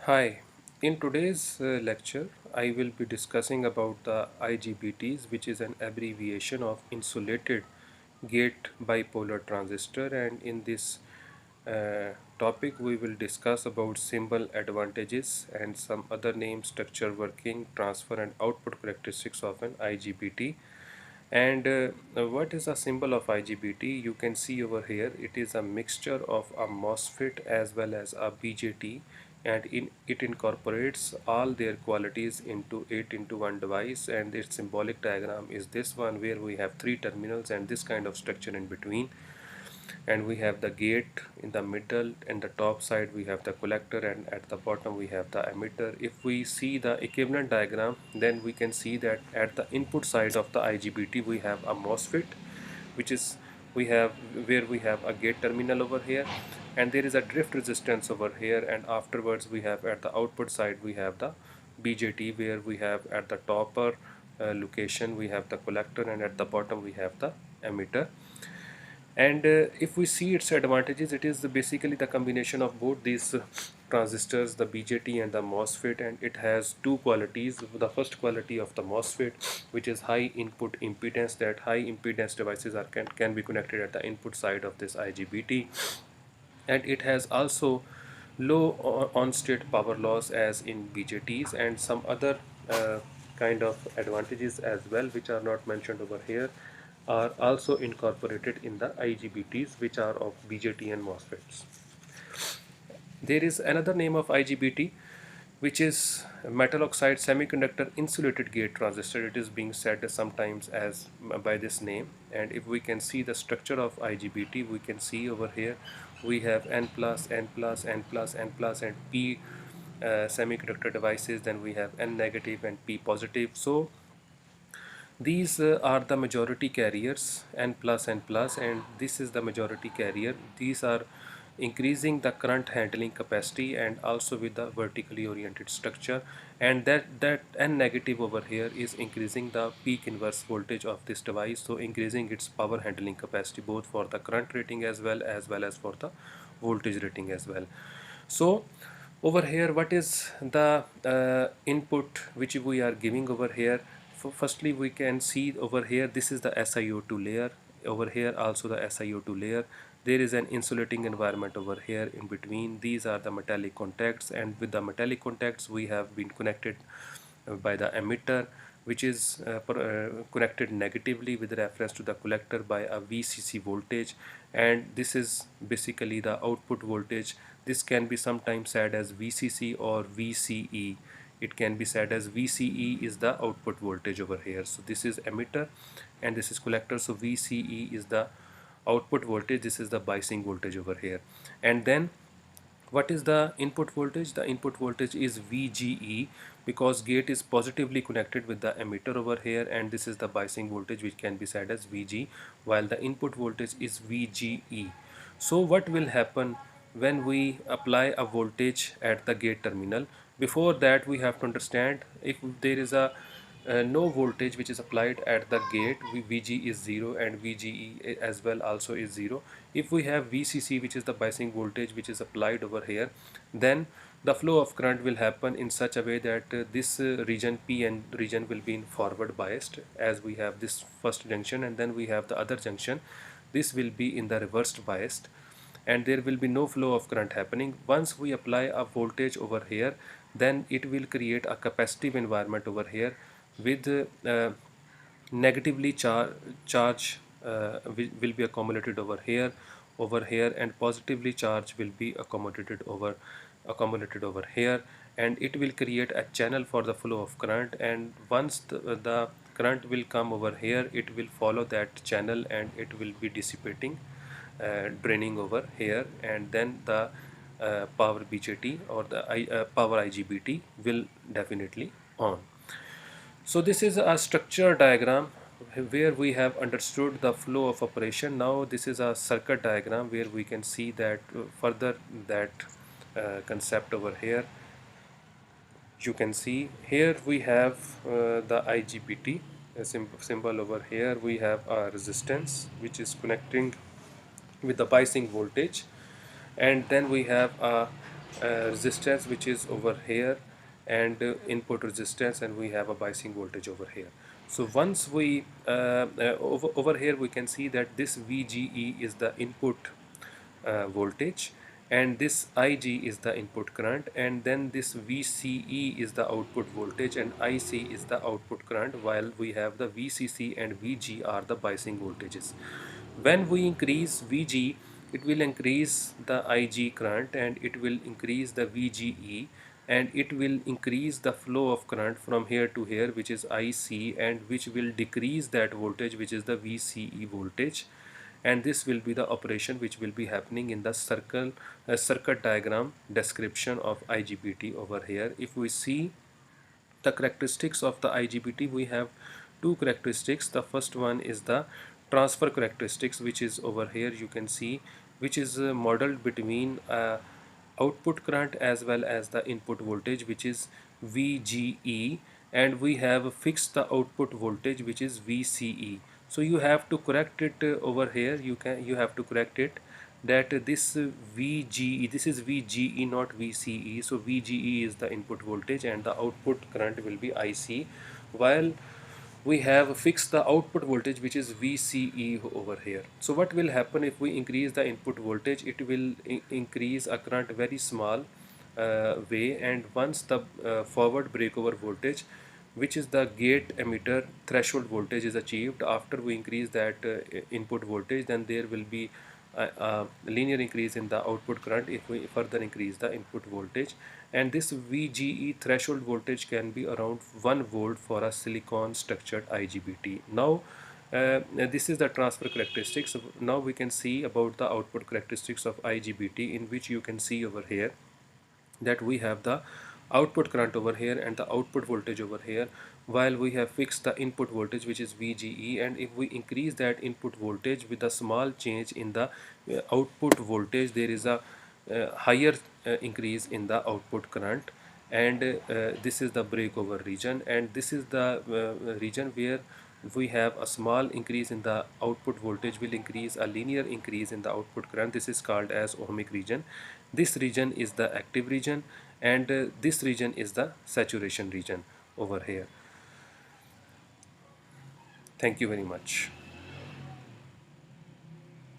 Hi, in today's lecture, I will be discussing about the IGBTs, which is an abbreviation of insulated gate bipolar transistor. And in this topic, we will discuss about symbol advantages and some other name, structure, working, transfer, and output characteristics of an IGBT. And what is a symbol of IGBT? You can see over here it is a mixture of a MOSFET as well as a BJT, and it incorporates all their qualities into one device, and its symbolic diagram is this one where we have three terminals and this kind of structure in between, and we have the gate in the middle, and the top side we have the collector, and at the bottom we have the emitter. If we see the equivalent diagram, then we can see that at the input side of the IGBT we have a MOSFET, which is we have where we have a gate terminal over here, and there is a drift resistance over here, and afterwards we have at the output side we have the BJT, where we have at the topper location we have the collector, and at the bottom we have the emitter. And if we see its advantages, it is basically the combination of both these transistors, the BJT and the MOSFET, and it has two qualities. The first quality of the MOSFET, which is high input impedance, that high impedance devices can be connected at the input side of this IGBT, and it has also low on-state power loss as in BJTs, and some other kind of advantages as well, which are not mentioned over here, are also incorporated in the IGBTs, which are of BJT and MOSFETs. There is another name of IGBT, which is metal oxide semiconductor insulated gate transistor. It is being said sometimes as by this name. And if we can see the structure of IGBT, we can see over here we have N plus, N plus, N plus, N plus, and P semiconductor devices. Then we have N negative and P positive. So these are the majority carriers, N plus, N plus, and this is the majority carrier. These are increasing the current handling capacity and also with the vertically oriented structure, and that N negative over here is increasing the peak inverse voltage of this device, so increasing its power handling capacity both for the current rating as well as for the voltage rating as well. So over here, what is the input which we are giving over here? Firstly, we can see over here, this is the SiO2 layer. Over here also the SiO2 layer. There is an insulating environment over here in between. These are the metallic contacts, and with the metallic contacts we have been connected by the emitter, which is connected negatively with reference to the collector by a VCC voltage, and this is basically the output voltage. This can be sometimes said as VCC or VCE. It can be said as VCE is the output voltage over here. So this is emitter and this is collector. So VCE is the output voltage. This is the biasing voltage over here. And then what is the input voltage? The input voltage is VGE, because gate is positively connected with the emitter over here, and this is the biasing voltage, which can be said as VG, while the input voltage is VGE. So what will happen when we apply a voltage at the gate terminal? Before that, we have to understand, if there is a no voltage which is applied at the gate, VG is 0 and VGE as well also is 0. If we have VCC, which is the biasing voltage which is applied over here, then the flow of current will happen in such a way that this region P and region will be in forward biased, as we have this first junction and then we have the other junction. This will be in the reversed biased, and there will be no flow of current happening. Once we apply a voltage over here, then it will create a capacitive environment over here with negatively charge will be accumulated over here, and positively charge will be accumulated over here, and it will create a channel for the flow of current. And once the current will come over here, it will follow that channel and it will be dissipating, draining over here, and then the power BJT or the power IGBT will definitely on. So this is a structure diagram where we have understood the flow of operation. Now this is a circuit diagram where we can see that further that concept over here. You can see here we have the IGBT symbol over here. We have a resistance which is connecting with the biasing voltage, and then we have a resistance which is over here, and input resistance, and we have a biasing voltage over here. So once we over here we can see that this VGE is the input voltage, and this Ig is the input current, and then this VCE is the output voltage, and IC is the output current, while we have the VCC and VG are the biasing voltages. When we increase VG, it will increase the Ig current, and it will increase the VGE, and it will increase the flow of current from here to here, which is IC, and which will decrease that voltage, which is the VCE voltage. And this will be the operation which will be happening in the circuit diagram description of IGBT over here. If we see the characteristics of the IGBT, we have two characteristics. The first one is the transfer characteristics, which is over here, you can see, which is modeled between output current as well as the input voltage, which is VGE, and we have fixed the output voltage, which is VCE. So you have to correct it over here, you have to correct it that this VGE, this is VGE, not VCE. So VGE is the input voltage and the output current will be IC, while we have fixed the output voltage, which is VCE over here. So what will happen if we increase the input voltage? It will increase a current very small way, and once the forward breakover voltage, which is the gate emitter threshold voltage, is achieved, after we increase that input voltage, then there will be a linear increase in the output current if we further increase the input voltage. And this VGE threshold voltage can be around 1 volt for a silicon structured IGBT. Now this is the transfer characteristics. Now we can see about the output characteristics of IGBT, in which you can see over here that we have the output current over here and the output voltage over here, while we have fixed the input voltage, which is VGE. And if we increase that input voltage with a small change in the output voltage, there is a higher increase in the output current, and this is the breakover region, and this is the region where we have a small increase in the output voltage will increase a linear increase in the output current. This is called as ohmic region. This region is the active region, and this region is the saturation region over here. Thank you very much.